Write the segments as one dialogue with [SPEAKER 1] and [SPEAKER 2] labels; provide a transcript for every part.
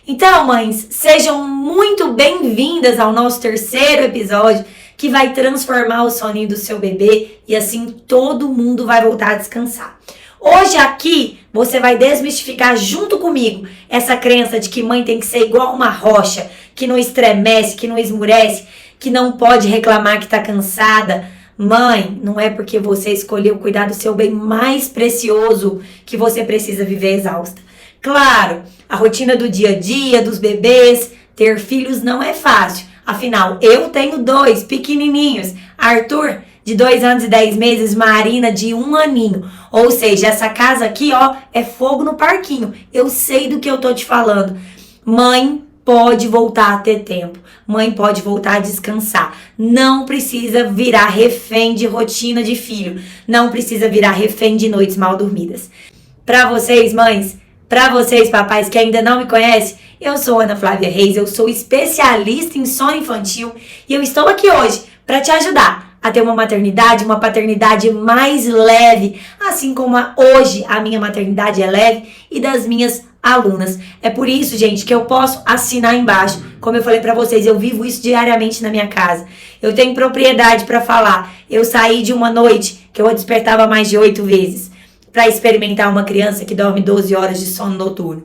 [SPEAKER 1] Então, mães, sejam muito bem-vindas ao nosso terceiro episódio que vai transformar o soninho do seu bebê e assim todo mundo vai voltar a descansar. Hoje aqui você vai desmistificar junto comigo essa crença de que mãe tem que ser igual uma rocha, que não estremece, que não esmurece, que não pode reclamar que tá cansada. Mãe, não é porque você escolheu cuidar do seu bem mais precioso que você precisa viver exausta. Claro, a rotina do dia a dia, dos bebês, ter filhos não é fácil. Afinal, eu tenho 2 pequenininhos, Arthur de 2 anos e 10 meses, Marina de 1 aninho. Ou seja, essa casa aqui, ó, é fogo no parquinho. Eu sei do que eu tô te falando. Mãe pode voltar a ter tempo. Mãe pode voltar a descansar. Não precisa virar refém de rotina de filho. Não precisa virar refém de noites mal dormidas. Pra vocês, mães, pra vocês, papais que ainda não me conhecem, eu sou Ana Flávia Reis, eu sou especialista em sono infantil e eu estou aqui hoje para te ajudar a ter uma maternidade, uma paternidade mais leve, assim como hoje a minha maternidade é leve e das minhas alunas. É por isso, gente, que eu posso assinar embaixo. Como eu falei para vocês, eu vivo isso diariamente na minha casa. Eu tenho propriedade para falar. Eu saí de uma noite que eu despertava mais de 8 vezes para experimentar uma criança que dorme 12 horas de sono noturno.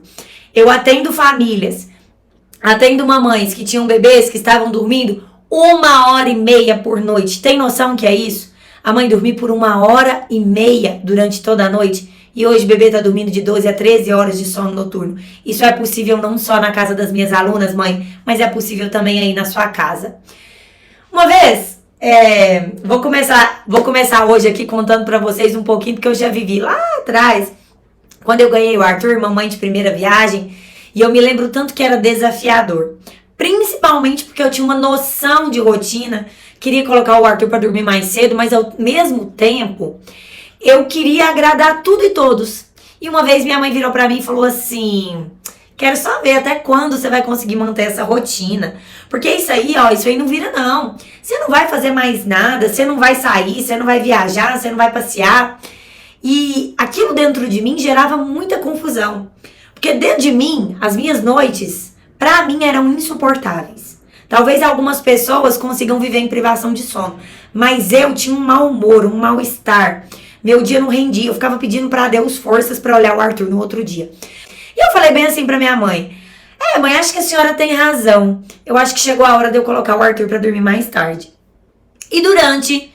[SPEAKER 1] Eu atendo famílias, atendo mamães que tinham bebês que estavam dormindo 1h30 por noite. Tem noção que é isso? A mãe dormir por 1h30 durante toda a noite e hoje o bebê tá dormindo de 12 a 13 horas de sono noturno. Isso é possível não só na casa das minhas alunas, mãe, mas é possível também aí na sua casa. Uma vez, vou começar hoje aqui contando pra vocês um pouquinho, porque eu já vivi lá atrás, quando eu ganhei o Arthur, mamãe de primeira viagem, e eu me lembro tanto que era desafiador. Principalmente porque eu tinha uma noção de rotina, queria colocar o Arthur pra dormir mais cedo, mas ao mesmo tempo, eu queria agradar tudo e todos. E uma vez minha mãe virou pra mim e falou assim: quero só ver até quando você vai conseguir manter essa rotina. Porque isso aí não vira não. Você não vai fazer mais nada, você não vai sair, você não vai viajar, você não vai passear. E aquilo dentro de mim gerava muita confusão. Porque dentro de mim, as minhas noites, pra mim, eram insuportáveis. Talvez algumas pessoas consigam viver em privação de sono. Mas eu tinha um mau humor, um mal-estar. Meu dia não rendia, eu ficava pedindo pra Deus forças pra olhar o Arthur no outro dia. E eu falei bem assim pra minha mãe: mãe, acho que a senhora tem razão. Eu acho que chegou a hora de eu colocar o Arthur pra dormir mais tarde. E durante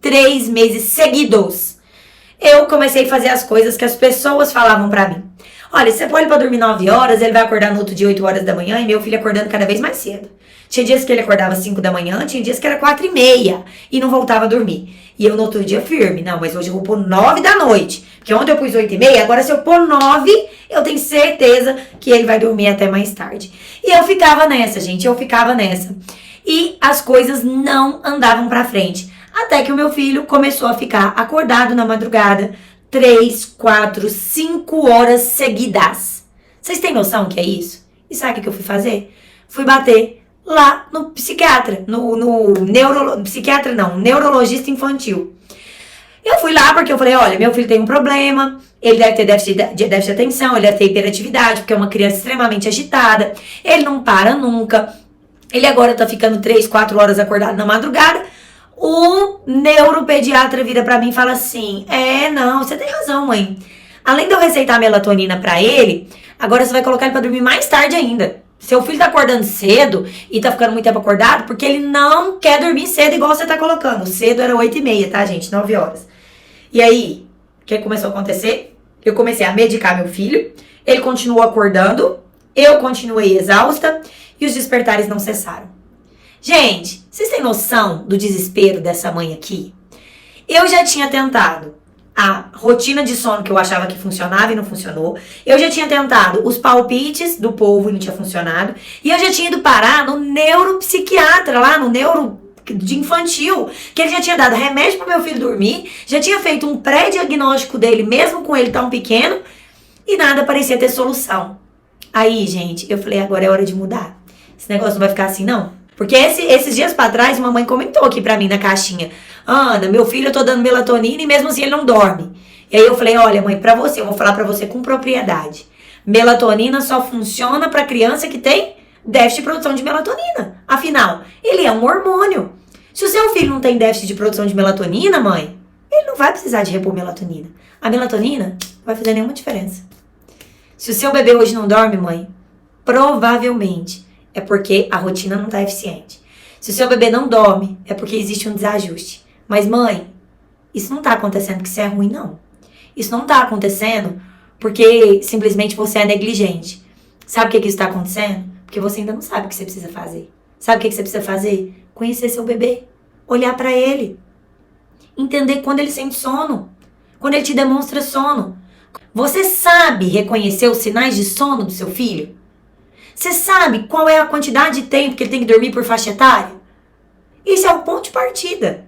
[SPEAKER 1] 3 meses seguidos, eu comecei a fazer as coisas que as pessoas falavam pra mim. Olha, você põe ele pra dormir 9 horas, ele vai acordar no outro dia 8 horas da manhã, e meu filho acordando cada vez mais cedo. Tinha dias que ele acordava 5 da manhã, tinha dias que era 4h30 e não voltava a dormir. E eu no outro dia firme, não, mas hoje eu vou pôr 9 da noite. Porque ontem eu pus 8h30, agora se eu pôr 9, eu tenho certeza que ele vai dormir até mais tarde. E eu ficava nessa, gente, E as coisas não andavam pra frente. Até que o meu filho começou a ficar acordado na madrugada 3, 4, 5 horas seguidas. Vocês têm noção que é isso? E sabe o que eu fui fazer? Fui bater lá no psiquiatra, neurologista infantil. Eu fui lá porque eu falei: olha, meu filho tem um problema, ele deve ter déficit de atenção, ele deve ter hiperatividade, porque é uma criança extremamente agitada, ele não para nunca, ele agora tá ficando 3, 4 horas acordado na madrugada. O neuropediatra vira pra mim e fala assim: não, você tem razão, mãe. Além de eu receitar melatonina pra ele, agora você vai colocar ele pra dormir mais tarde ainda. Seu filho tá acordando cedo e tá ficando muito tempo acordado porque ele não quer dormir cedo igual você tá colocando. Cedo era 8h30, tá, gente? 9 horas. E aí, o que começou a acontecer? Eu comecei a medicar meu filho, ele continuou acordando, eu continuei exausta e os despertares não cessaram. Gente, vocês têm noção do desespero dessa mãe aqui? Eu já tinha tentado a rotina de sono que eu achava que funcionava e não funcionou. Eu já tinha tentado os palpites do povo e não tinha funcionado. E eu já tinha ido parar no neuropsiquiatra, lá no neuro de infantil, que ele já tinha dado remédio pro meu filho dormir, já tinha feito um pré-diagnóstico dele, mesmo com ele tão pequeno, e nada parecia ter solução. Aí, gente, eu falei: agora é hora de mudar. Esse negócio não vai ficar assim, não. Porque esses dias pra trás, uma mãe comentou aqui pra mim na caixinha: Ana, meu filho, eu tô dando melatonina e mesmo assim ele não dorme. E aí eu falei: olha, mãe, pra você, eu vou falar pra você com propriedade. Melatonina só funciona para criança que tem déficit de produção de melatonina. Afinal, ele é um hormônio. Se o seu filho não tem déficit de produção de melatonina, mãe, ele não vai precisar de repor melatonina. A melatonina não vai fazer nenhuma diferença. Se o seu bebê hoje não dorme, mãe, provavelmente é porque a rotina não está eficiente. Se o seu bebê não dorme, é porque existe um desajuste. Mas, mãe, isso não está acontecendo porque você é ruim, não. Isso não está acontecendo porque simplesmente você é negligente. Sabe o que isso está acontecendo? Porque você ainda não sabe o que você precisa fazer. Sabe o que você precisa fazer? Conhecer seu bebê. Olhar para ele. Entender quando ele sente sono. Quando ele te demonstra sono. Você sabe reconhecer os sinais de sono do seu filho? Você sabe qual é a quantidade de tempo que ele tem que dormir por faixa etária? Isso é o ponto de partida.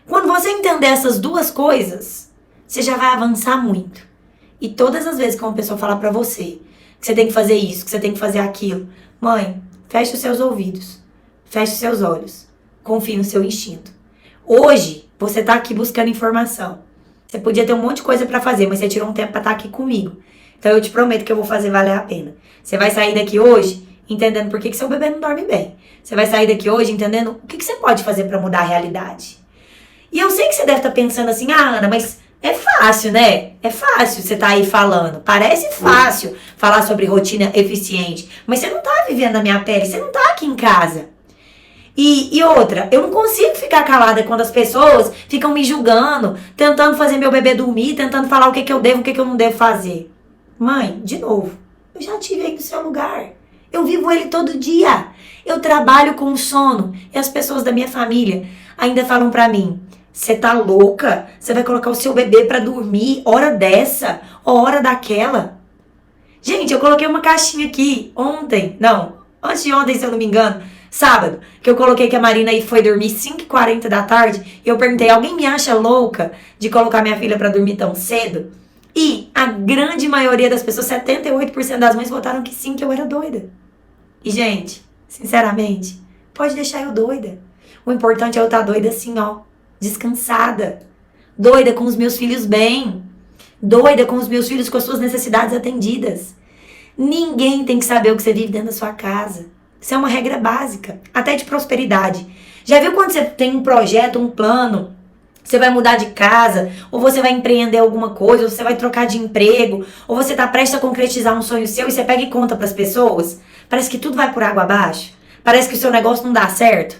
[SPEAKER 1] Quando você entender essas duas coisas, você já vai avançar muito. E todas as vezes que uma pessoa falar pra você que você tem que fazer isso, que você tem que fazer aquilo, mãe, feche os seus ouvidos, feche os seus olhos, confie no seu instinto. Hoje, você tá aqui buscando informação. Você podia ter um monte de coisa pra fazer, mas você tirou um tempo pra estar aqui comigo. Então eu te prometo que eu vou fazer valer a pena. Você vai sair daqui hoje entendendo por que seu bebê não dorme bem. Você vai sair daqui hoje entendendo o que você pode fazer pra mudar a realidade. E eu sei que você deve estar pensando assim, Ana, mas é fácil, né? É fácil você tá aí falando. Parece fácil falar sobre rotina eficiente. Mas você não tá vivendo a minha pele, você não tá aqui em casa. E outra, eu não consigo ficar calada quando as pessoas ficam me julgando, tentando fazer meu bebê dormir, tentando falar o que eu devo, o que eu não devo fazer. Mãe, de novo, eu já estive aí no seu lugar. Eu vivo ele todo dia. Eu trabalho com sono. E as pessoas da minha família ainda falam pra mim, você tá louca? Você vai colocar o seu bebê pra dormir hora dessa, hora daquela? Gente, eu coloquei uma caixinha aqui antes de ontem, se eu não me engano, sábado, que eu coloquei que a Marina aí foi dormir 5h40 da tarde, e eu perguntei, alguém me acha louca de colocar minha filha pra dormir tão cedo? E a grande maioria das pessoas, 78% das mães votaram que sim, que eu era doida. E, gente, sinceramente, pode deixar eu doida. O importante é eu estar doida assim, ó, descansada. Doida com os meus filhos bem. Doida com os meus filhos com as suas necessidades atendidas. Ninguém tem que saber o que você vive dentro da sua casa. Isso é uma regra básica, até de prosperidade. Já viu quando você tem um projeto, um plano, você vai mudar de casa, ou você vai empreender alguma coisa, ou você vai trocar de emprego, ou você tá prestes a concretizar um sonho seu e você pega e conta pras pessoas? Parece que tudo vai por água abaixo. Parece que o seu negócio não dá certo.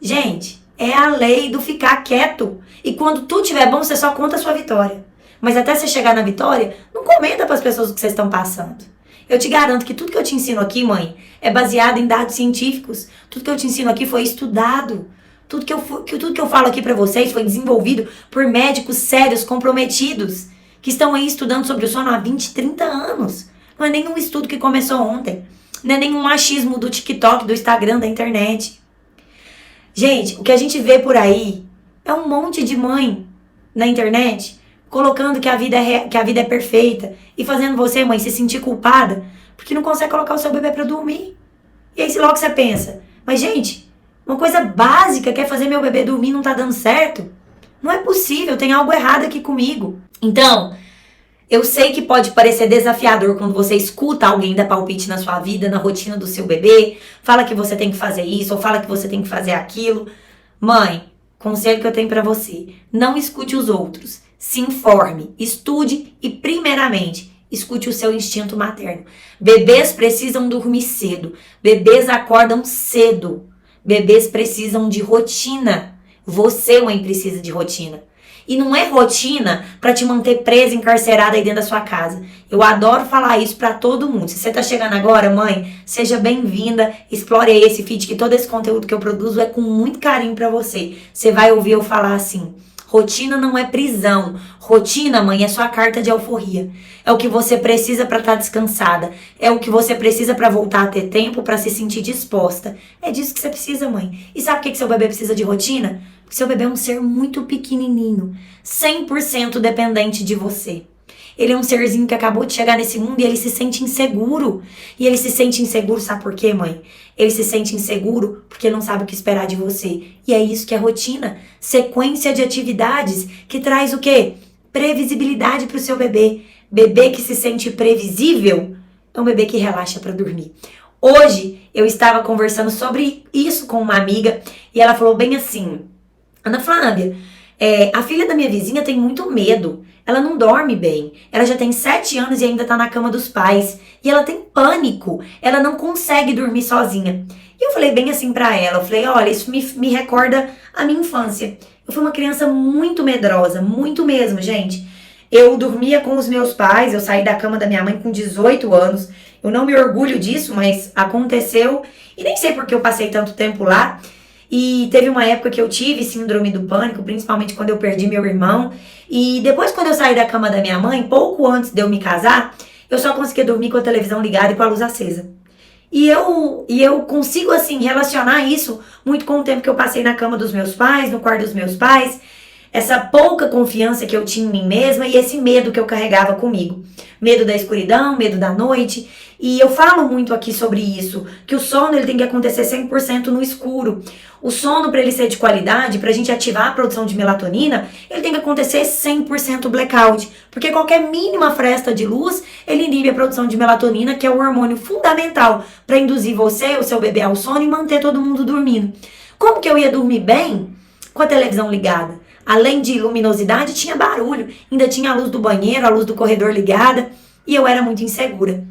[SPEAKER 1] Gente, é a lei do ficar quieto. E quando tudo estiver bom, você só conta a sua vitória. Mas até você chegar na vitória, não comenta pras pessoas o que vocês estão passando. Eu te garanto que tudo que eu te ensino aqui, mãe, é baseado em dados científicos. Tudo que eu te ensino aqui foi estudado. Tudo que eu falo aqui pra vocês foi desenvolvido por médicos sérios, comprometidos, que estão aí estudando sobre o sono há 20, 30 anos. Não é nenhum estudo que começou ontem. Não é nenhum machismo do TikTok, do Instagram, da internet. Gente, o que a gente vê por aí é um monte de mãe na internet colocando que a vida é perfeita e fazendo você, mãe, se sentir culpada porque não consegue colocar o seu bebê pra dormir. E aí logo você pensa, mas gente, uma coisa básica que é fazer meu bebê dormir não tá dando certo? Não é possível, tem algo errado aqui comigo. Então, eu sei que pode parecer desafiador quando você escuta alguém dar palpite na sua vida, na rotina do seu bebê, fala que você tem que fazer isso ou fala que você tem que fazer aquilo. Mãe, conselho que eu tenho pra você, não escute os outros, se informe, estude e primeiramente escute o seu instinto materno. Bebês precisam dormir cedo, bebês acordam cedo, bebês precisam de rotina. Você, mãe, precisa de rotina. E não é rotina pra te manter presa, encarcerada aí dentro da sua casa. Eu adoro falar isso pra todo mundo. Se você tá chegando agora, mãe, seja bem-vinda. Explore aí esse feed, que todo esse conteúdo que eu produzo é com muito carinho pra você. Você vai ouvir eu falar assim, rotina não é prisão. Rotina, mãe, é sua carta de alforria. É o que você precisa pra estar descansada. É o que você precisa pra voltar a ter tempo, pra se sentir disposta. É disso que você precisa, mãe. E sabe por que seu bebê precisa de rotina? Porque seu bebê é um ser muito pequenininho, 100% dependente de você. Ele é um serzinho que acabou de chegar nesse mundo e ele se sente inseguro. E ele se sente inseguro, sabe por quê, mãe? Ele se sente inseguro porque não sabe o que esperar de você. E é isso que é rotina. Sequência de atividades que traz o quê? Previsibilidade pro seu bebê. Bebê que se sente previsível é um bebê que relaxa para dormir. Hoje eu estava conversando sobre isso com uma amiga e ela falou bem assim: Ana Flávia, a filha da minha vizinha tem muito medo. Ela não dorme bem. Ela já tem 7 anos e ainda tá na cama dos pais. E ela tem pânico. Ela não consegue dormir sozinha. E eu falei bem assim pra ela. Eu falei, olha, isso me recorda a minha infância. Eu fui uma criança muito medrosa. Muito mesmo, gente. Eu dormia com os meus pais. Eu saí da cama da minha mãe com 18 anos. Eu não me orgulho disso, mas aconteceu. E nem sei por que eu passei tanto tempo lá. E teve uma época que eu tive síndrome do pânico, principalmente quando eu perdi meu irmão. E depois, quando eu saí da cama da minha mãe, pouco antes de eu me casar, eu só conseguia dormir com a televisão ligada e com a luz acesa. E eu consigo, assim, relacionar isso muito com o tempo que eu passei na cama dos meus pais, no quarto dos meus pais. Essa pouca confiança que eu tinha em mim mesma e esse medo que eu carregava comigo. Medo da escuridão, medo da noite. E eu falo muito aqui sobre isso, que o sono ele tem que acontecer 100% no escuro. O sono, para ele ser de qualidade, para a gente ativar a produção de melatonina, ele tem que acontecer 100% blackout. Porque qualquer mínima fresta de luz, ele inibe a produção de melatonina, que é o hormônio fundamental para induzir você, o seu bebê ao sono e manter todo mundo dormindo. Como que eu ia dormir bem com a televisão ligada? Além de luminosidade, tinha barulho. Ainda tinha a luz do banheiro, a luz do corredor ligada. E eu era muito insegura.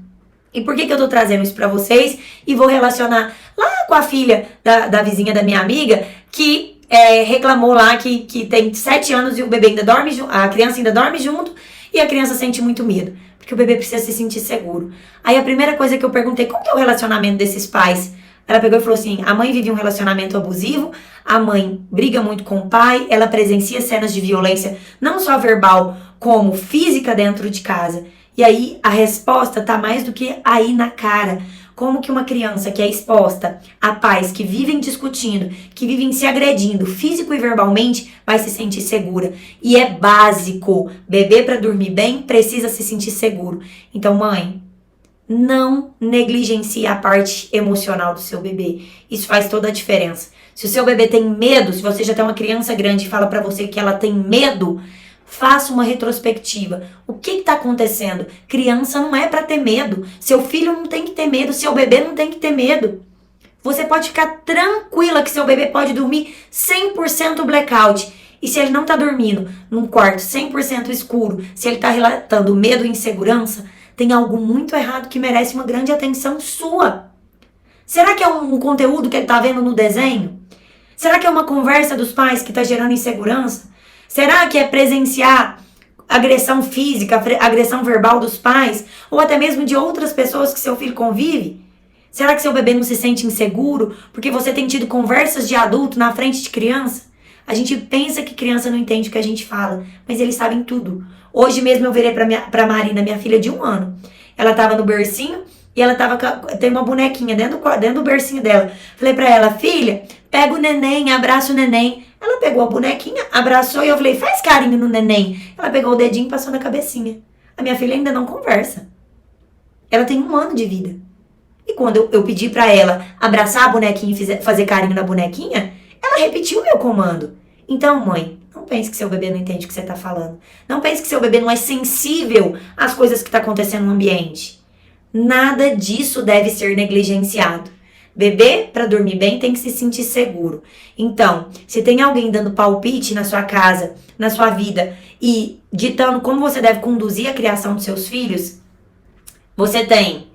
[SPEAKER 1] E por que eu tô trazendo isso pra vocês? E vou relacionar lá com a filha da vizinha da minha amiga, que reclamou lá que tem 7 anos e o bebê ainda dorme, a criança ainda dorme junto e a criança sente muito medo. Porque o bebê precisa se sentir seguro. Aí a primeira coisa que eu perguntei, como que é o relacionamento desses pais? Ela pegou e falou assim, a mãe vive um relacionamento abusivo, a mãe briga muito com o pai, ela presencia cenas de violência, não só verbal, como física dentro de casa. E aí a resposta tá mais do que aí na cara. Como que uma criança que é exposta a pais que vivem discutindo, que vivem se agredindo físico e verbalmente, vai se sentir segura. E é básico. Bebê para dormir bem precisa se sentir seguro. Então, mãe, não negligencie a parte emocional do seu bebê. Isso faz toda a diferença. Se o seu bebê tem medo, se você já tem uma criança grande e fala pra você que ela tem medo, faça uma retrospectiva. O que está acontecendo? Criança não é para ter medo. Seu filho não tem que ter medo. Seu bebê não tem que ter medo. Você pode ficar tranquila que seu bebê pode dormir 100% blackout. E se ele não está dormindo num quarto 100% escuro, se ele está relatando medo e insegurança, tem algo muito errado que merece uma grande atenção sua. Será que é um conteúdo que ele está vendo no desenho? Será que é uma conversa dos pais que está gerando insegurança? Será que é presenciar agressão física, agressão verbal dos pais? Ou até mesmo de outras pessoas que seu filho convive? Será que seu bebê não se sente inseguro porque você tem tido conversas de adulto na frente de criança? A gente pensa que criança não entende o que a gente fala, mas eles sabem tudo. Hoje mesmo eu virei pra Marina, minha filha de 1 ano. Ela tava no bercinho e ela tem uma bonequinha dentro do bercinho dela. Falei pra ela, filha, pega o neném, abraça o neném. Ela pegou a bonequinha, abraçou e eu falei, faz carinho no neném. Ela pegou o dedinho e passou na cabecinha. A minha filha ainda não conversa. Ela tem 1 ano de vida. E quando eu pedi pra ela abraçar a bonequinha e fazer carinho na bonequinha, ela repetiu o meu comando. Então, mãe, não pense que seu bebê não entende o que você tá falando. Não pense que seu bebê não é sensível às coisas que tá acontecendo no ambiente. Nada disso deve ser negligenciado. Bebê, para dormir bem, tem que se sentir seguro. Então, se tem alguém dando palpite na sua casa, na sua vida, e ditando como você deve conduzir a criação dos seus filhos, você tem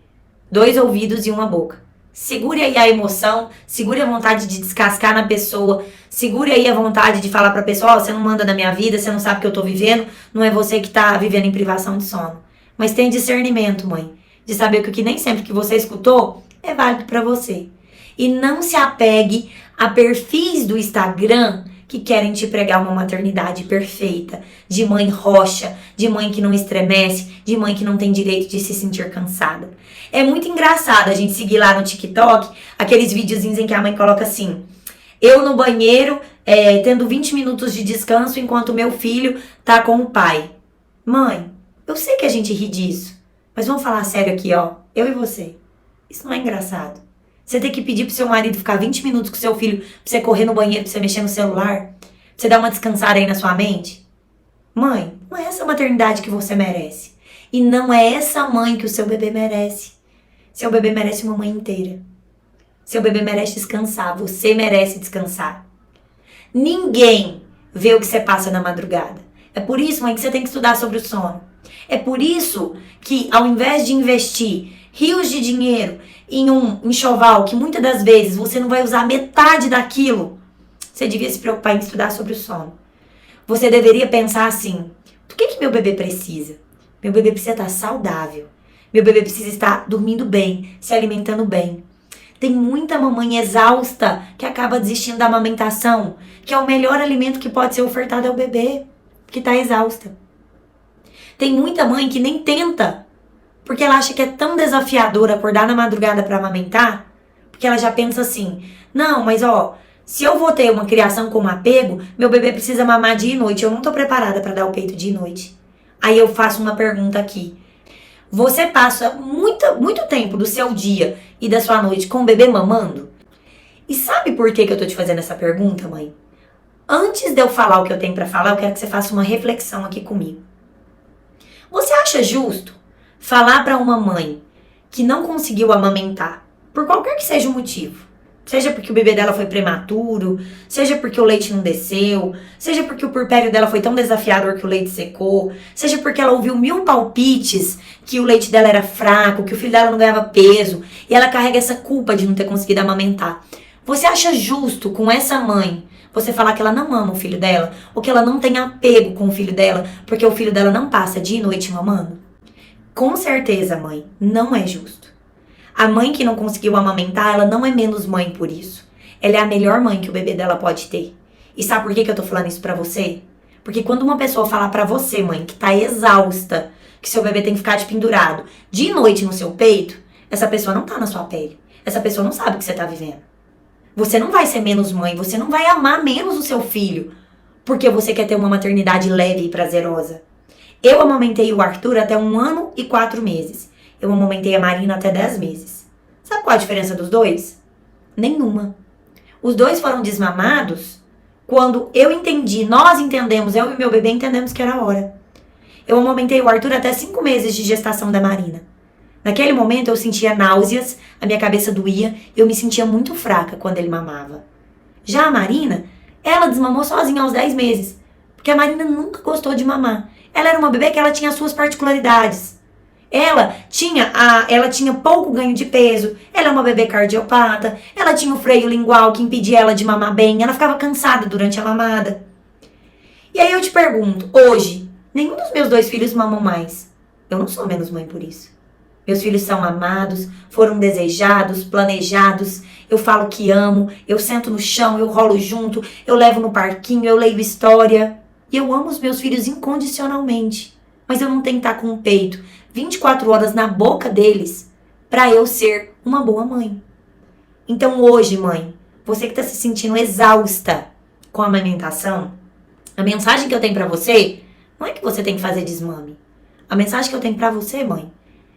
[SPEAKER 1] 2 ouvidos e 1 boca. Segure aí a emoção, segure a vontade de descascar na pessoa, segure aí a vontade de falar pra pessoa, você não manda na minha vida, você não sabe o que eu tô vivendo, não é você que tá vivendo em privação de sono. Mas tem discernimento, mãe, de saber que o que nem sempre que você escutou é válido pra você. E não se apegue a perfis do Instagram que querem te pregar uma maternidade perfeita, de mãe roxa, de mãe que não estremece, de mãe que não tem direito de se sentir cansada. É muito engraçado a gente seguir lá no TikTok aqueles videozinhos em que a mãe coloca assim, eu no banheiro, tendo 20 minutos de descanso enquanto meu filho tá com o pai. Mãe, eu sei que a gente ri disso, mas vamos falar sério aqui, ó, eu e você. Isso não é engraçado. Você tem que pedir pro seu marido ficar 20 minutos com seu filho pra você correr no banheiro, pra você mexer no celular, pra você dar uma descansada aí na sua mente? Mãe, não é essa maternidade que você merece. E não é essa mãe que o seu bebê merece. Seu bebê merece uma mãe inteira. Seu bebê merece descansar. Você merece descansar. Ninguém vê o que você passa na madrugada. É por isso, mãe, que você tem que estudar sobre o sono. É por isso que, ao invés de investir rios de dinheiro em um enxoval que muitas das vezes você não vai usar metade daquilo, você devia se preocupar em estudar sobre o sono. Você deveria pensar assim: do que meu bebê precisa? Meu bebê precisa estar saudável. Meu bebê precisa estar dormindo bem, se alimentando bem. Tem muita mamãe exausta que acaba desistindo da amamentação, que é o melhor alimento que pode ser ofertado ao bebê, que está exausta. Tem muita mãe que nem tenta, porque ela acha que é tão desafiador acordar na madrugada para amamentar, porque ela já pensa assim: não, mas se eu vou ter uma criação com apego, meu bebê precisa mamar dia e noite, eu não tô preparada para dar o peito dia e noite. Aí eu faço uma pergunta aqui: você passa muito tempo do seu dia e da sua noite com o bebê mamando? E sabe por que eu tô te fazendo essa pergunta, mãe? Antes de eu falar o que eu tenho para falar, eu quero que você faça uma reflexão aqui comigo. Você acha justo falar para uma mãe que não conseguiu amamentar, por qualquer que seja o motivo, seja porque o bebê dela foi prematuro, seja porque o leite não desceu, seja porque o puerpério dela foi tão desafiador que o leite secou, seja porque ela ouviu 1000 palpites que o leite dela era fraco, que o filho dela não ganhava peso, e ela carrega essa culpa de não ter conseguido amamentar. Você acha justo com essa mãe você falar que ela não ama o filho dela, ou que ela não tem apego com o filho dela, porque o filho dela não passa dia e noite mamando? Com certeza, mãe, não é justo. A mãe que não conseguiu amamentar, ela não é menos mãe por isso. Ela é a melhor mãe que o bebê dela pode ter. E sabe por que eu tô falando isso pra você? Porque quando uma pessoa falar pra você, mãe, que tá exausta, que seu bebê tem que ficar de pendurado dia e noite no seu peito, essa pessoa não tá na sua pele. Essa pessoa não sabe o que você tá vivendo. Você não vai ser menos mãe, você não vai amar menos o seu filho, porque você quer ter uma maternidade leve e prazerosa. Eu amamentei o Arthur até 1 ano e 4 meses. Eu amamentei a Marina até 10 meses. Sabe qual a diferença dos dois? Nenhuma. Os dois foram desmamados quando nós entendemos, eu e meu bebê entendemos que era a hora. Eu amamentei o Arthur até 5 meses de gestação da Marina. Naquele momento eu sentia náuseas, a minha cabeça doía, eu me sentia muito fraca quando ele mamava. Já a Marina, ela desmamou sozinha aos 10 meses, porque a Marina nunca gostou de mamar. Ela era uma bebê que ela tinha as suas particularidades. Ela tinha pouco ganho de peso, ela é uma bebê cardiopata, ela tinha o freio lingual que impedia ela de mamar bem, ela ficava cansada durante a mamada. E aí eu te pergunto, hoje, nenhum dos meus 2 filhos mamam mais. Eu não sou menos mãe por isso. Meus filhos são amados, foram desejados, planejados. Eu falo que amo, eu sento no chão, eu rolo junto, eu levo no parquinho, eu leio história. E eu amo os meus filhos incondicionalmente. Mas eu não tenho que estar com o peito 24 horas na boca deles para eu ser uma boa mãe. Então hoje, mãe, você que está se sentindo exausta com a amamentação, a mensagem que eu tenho para você não é que você tem que fazer desmame. A mensagem que eu tenho para você, mãe,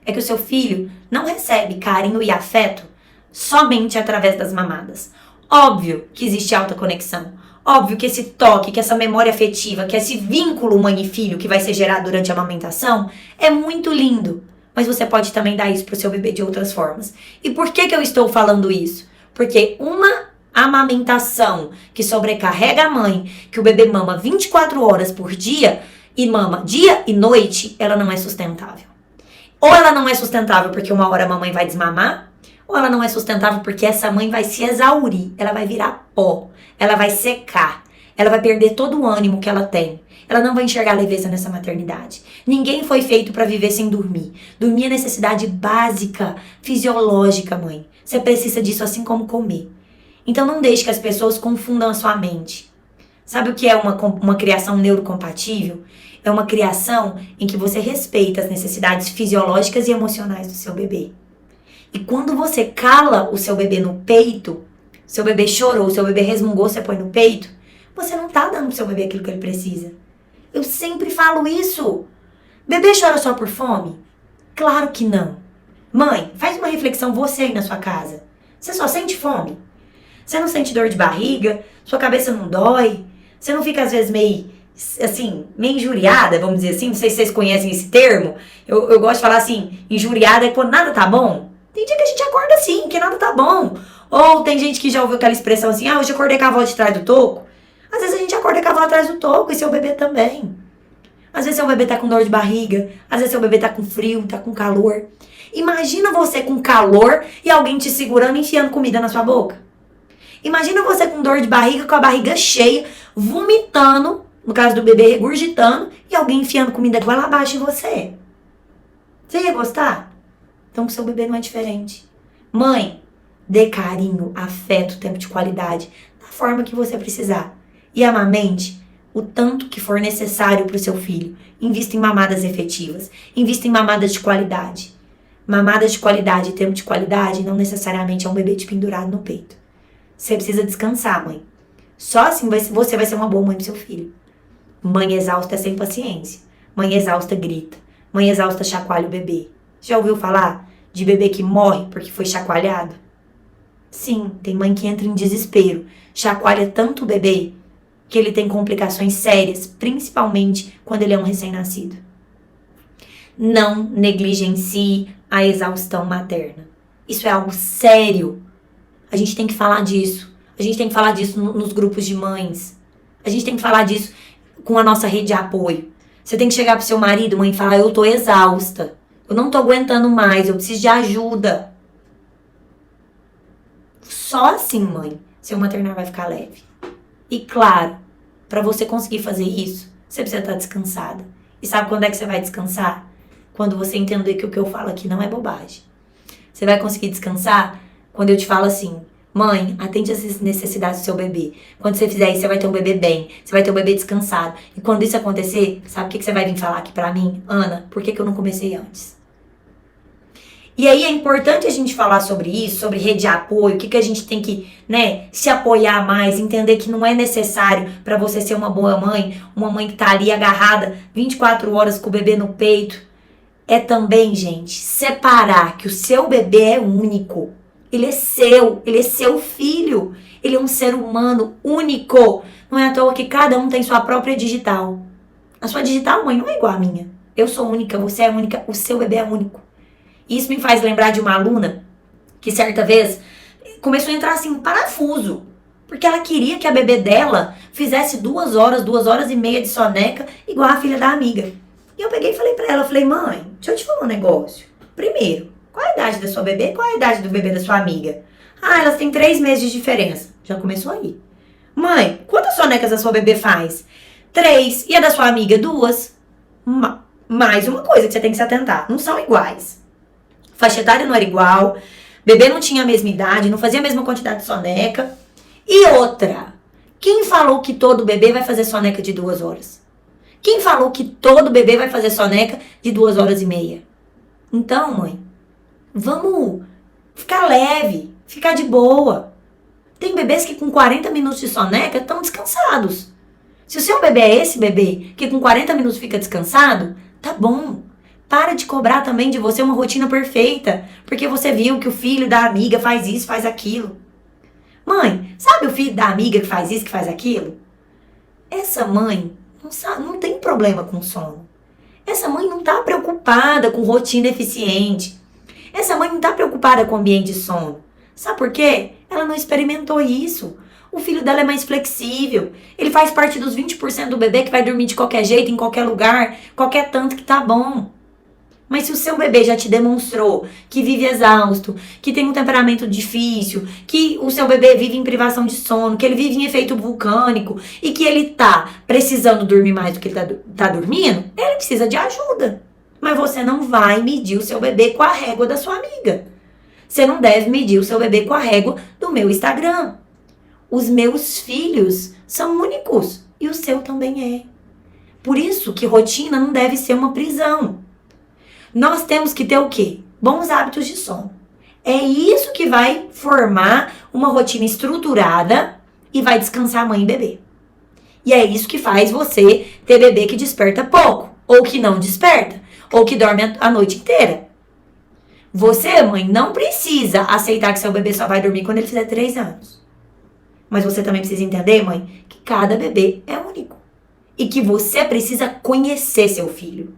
[SPEAKER 1] é que o seu filho não recebe carinho e afeto somente através das mamadas. Óbvio que existe alta conexão. Óbvio que esse toque, que essa memória afetiva, que esse vínculo mãe e filho que vai ser gerado durante a amamentação é muito lindo. Mas você pode também dar isso pro seu bebê de outras formas. E por que eu estou falando isso? Porque uma amamentação que sobrecarrega a mãe, que o bebê mama 24 horas por dia e mama dia e noite, ela não é sustentável. Ou ela não é sustentável porque uma hora a mamãe vai desmamar, ou ela não é sustentável porque essa mãe vai se exaurir, ela vai virar pó, ela vai secar, ela vai perder todo o ânimo que ela tem. Ela não vai enxergar leveza nessa maternidade. Ninguém foi feito para viver sem dormir. Dormir é necessidade básica, fisiológica, mãe. Você precisa disso assim como comer. Então não deixe que as pessoas confundam a sua mente. Sabe o que é uma criação neurocompatível? É uma criação em que você respeita as necessidades fisiológicas e emocionais do seu bebê. E quando você cala o seu bebê no peito, seu bebê chorou, seu bebê resmungou, você põe no peito, você não tá dando pro seu bebê aquilo que ele precisa. Eu sempre falo isso. Bebê chora só por fome? Claro que não. Mãe, faz uma reflexão você aí na sua casa. Você só sente fome? Você não sente dor de barriga? Sua cabeça não dói? Você não fica às vezes meio assim, meio injuriada, vamos dizer assim, não sei se vocês conhecem esse termo, eu gosto de falar assim, injuriada é quando nada tá bom. Tem dia que a gente acorda assim, que nada tá bom. Ou tem gente que já ouviu aquela expressão assim, hoje eu acordei com a avó de trás do toco. Às vezes a gente acorda com a avó atrás do toco e seu bebê também. Às vezes seu bebê tá com dor de barriga, às vezes seu bebê tá com frio, tá com calor. Imagina você com calor e alguém te segurando e enfiando comida na sua boca. Imagina você com dor de barriga, com a barriga cheia, vomitando, no caso do bebê regurgitando, e alguém enfiando comida goela abaixo em você. Você ia gostar? Então com seu bebê não é diferente. Mãe, dê carinho, afeto, tempo de qualidade, da forma que você precisar. E amamente o tanto que for necessário para o seu filho. Invista em mamadas efetivas. Invista em mamadas de qualidade. Mamadas de qualidade e tempo de qualidade não necessariamente é um bebê te pendurado no peito. Você precisa descansar, mãe. Só assim você vai ser uma boa mãe pro seu filho. Mãe exausta é sem paciência. Mãe exausta grita. Mãe exausta chacoalha o bebê. Já ouviu falar de bebê que morre porque foi chacoalhado? Sim, tem mãe que entra em desespero. Chacoalha tanto o bebê que ele tem complicações sérias, principalmente quando ele é um recém-nascido. Não negligencie a exaustão materna. Isso é algo sério. A gente tem que falar disso. A gente tem que falar disso nos grupos de mães. A gente tem que falar disso com a nossa rede de apoio. Você tem que chegar pro seu marido, mãe, e falar, eu tô exausta. Eu não tô aguentando mais, eu preciso de ajuda. Só assim, mãe, seu maternar vai ficar leve. E claro, para você conseguir fazer isso, você precisa estar descansada. E sabe quando é que você vai descansar? Quando você entender que o que eu falo aqui não é bobagem. Você vai conseguir descansar quando eu te falo assim, mãe, atende às necessidades do seu bebê. Quando você fizer isso, você vai ter um bebê bem. Você vai ter um bebê descansado. E quando isso acontecer, sabe o que você vai vir falar aqui pra mim? Ana, por que eu não comecei antes? E aí é importante a gente falar sobre isso, sobre rede de apoio, o que a gente tem que, se apoiar mais, entender que não é necessário para você ser uma boa mãe, uma mãe que tá ali agarrada 24 horas com o bebê no peito. É também, gente, separar que o seu bebê é único. Ele é seu filho. Ele é um ser humano único. Não é à toa que cada um tem sua própria digital. A sua digital, mãe, não é igual à minha. Eu sou única, você é única, o seu bebê é único. Isso me faz lembrar de uma aluna que certa vez começou a entrar assim em parafuso. Porque ela queria que a bebê dela fizesse 2 horas e meia de soneca igual a filha da amiga. E eu peguei e falei pra ela, eu falei, mãe, deixa eu te falar um negócio. Primeiro, qual a idade da sua bebê? Qual a idade do bebê da sua amiga? Ah, elas têm 3 meses de diferença. Já começou aí. Mãe, quantas sonecas a sua bebê faz? 3. E a da sua amiga? 2. Mais uma coisa que você tem que se atentar. Não são iguais. Faixa etária não era igual. Bebê não tinha a mesma idade. Não fazia a mesma quantidade de soneca. E outra. Quem falou que todo bebê vai fazer soneca de 2 horas? Quem falou que todo bebê vai fazer soneca de 2 horas e meia? Então, mãe, vamos ficar leve, ficar de boa. Tem bebês que com 40 minutos de soneca estão descansados. Se o seu bebê é esse bebê que com 40 minutos fica descansado, tá bom. Para de cobrar também de você uma rotina perfeita, porque você viu que o filho da amiga faz isso, faz aquilo. Mãe, sabe o filho da amiga que faz isso, que faz aquilo? Essa mãe não tem problema com sono. Essa mãe não tá preocupada com rotina eficiente. Essa mãe não tá preocupada com ambiente de sono. Sabe por quê? Ela não experimentou isso. O filho dela é mais flexível. Ele faz parte dos 20% do bebê que vai dormir de qualquer jeito, em qualquer lugar, qualquer tanto que tá bom. Mas se o seu bebê já te demonstrou que vive exausto, que tem um temperamento difícil, que o seu bebê vive em privação de sono, que ele vive em efeito vulcânico e que ele tá precisando dormir mais do que ele tá dormindo, ele precisa de ajuda. Mas você não vai medir o seu bebê com a régua da sua amiga. Você não deve medir o seu bebê com a régua do meu Instagram. Os meus filhos são únicos e o seu também é. Por isso que rotina não deve ser uma prisão. Nós temos que ter o quê? Bons hábitos de sono. É isso que vai formar uma rotina estruturada e vai descansar a mãe e bebê. E é isso que faz você ter bebê que desperta pouco, ou que não desperta, ou que dorme a noite inteira. Você, mãe, não precisa aceitar que seu bebê só vai dormir quando ele fizer 3 anos. Mas você também precisa entender, mãe, que cada bebê é único. e que você precisa conhecer seu filho.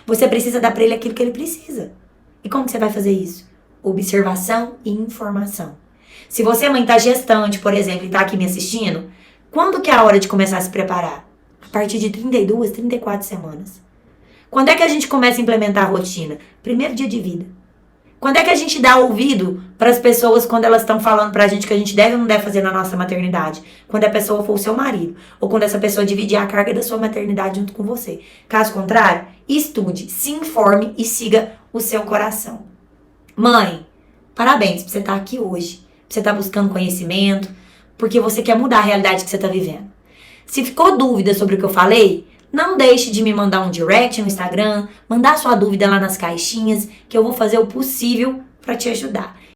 [SPEAKER 1] Você precisa dar para ele aquilo que ele precisa. E como que você vai fazer isso? Observação e informação. Se você, mãe, tá gestante, por exemplo, e tá aqui me assistindo, quando que é a hora de começar a se preparar? A partir de 32, 34 semanas. Quando é que a gente começa a implementar a rotina? Primeiro dia de vida. Quando é que a gente dá ouvido para as pessoas quando elas estão falando pra gente que a gente deve ou não deve fazer na nossa maternidade? Quando a pessoa for o seu marido. Ou quando essa pessoa dividir a carga da sua maternidade junto com você. Caso contrário, estude, se informe e siga o seu coração. Mãe, parabéns por você estar aqui hoje. Por você estar buscando conhecimento. Porque você quer mudar a realidade que você está vivendo. Se ficou dúvida sobre o que eu falei, não deixe de me mandar um direct no Instagram, mandar sua dúvida lá nas caixinhas, que eu vou fazer o possível para te ajudar.